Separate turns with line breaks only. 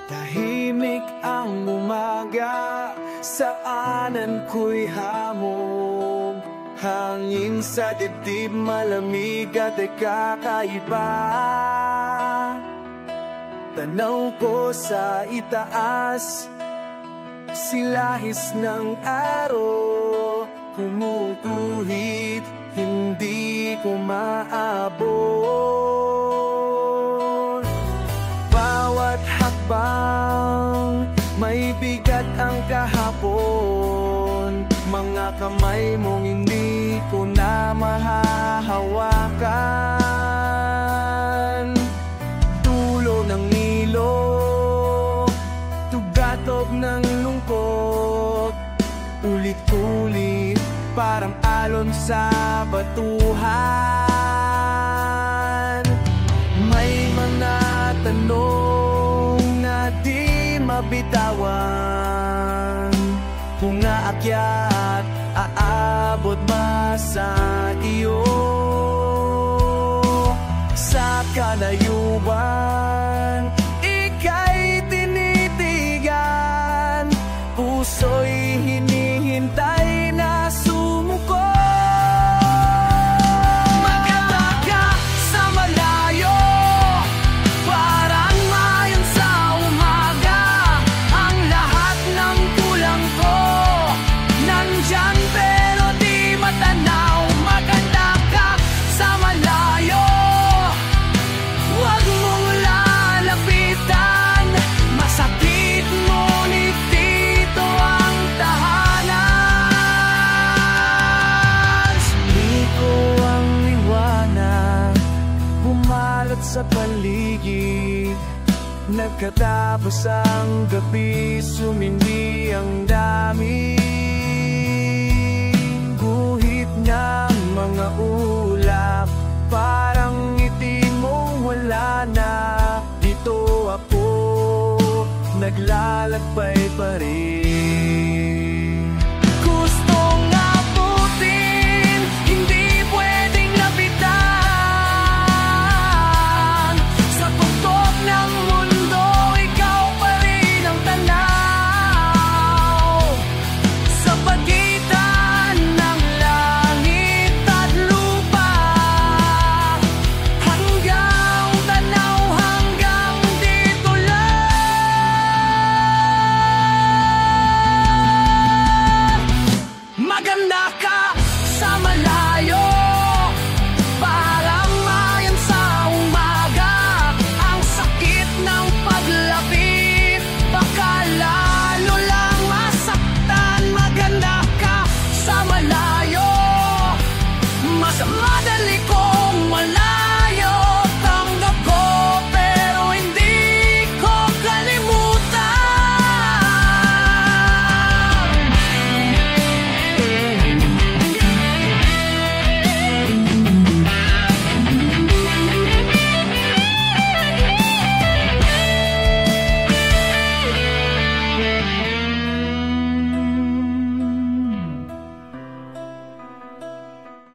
Tahimik ang umaga, saanan ko'y hamog. Hangin sa dibdib, malamig at kakaiba. Tanaw ko sa itaas, silahis ng araw. Kumukuhit, hindi ko maabot. Bawat hakbang, may bigat ang kahapon. Mga kamay mong hindi ko na mahahawakan. Tulo ng nilo, tugatog ng lungkot. Ulit-ulit, parang alon sa batuhan. May mga tanong na di mabitawan. Kung aakyat, aabot ba sa iyo? Sa kalayuan, ika'y tinitigan. Puso'y hinihintay na sumuko. Magkata ka sa malayo, parang mayon sa umaga. Ang lahat ng kulang ko nandyan pero di matanaw. Magkata ka sa malayo, huwag mong lalapitan. Masakit ngunit dito ang tahanan. Sumiko ang liwanag, bumalot sa paligid. Nagkatapos ang gabi, sumindi ang dami. Guhit ng mga ulap, parang ngiti mong wala na. Dito ako, naglalakbay pa rin.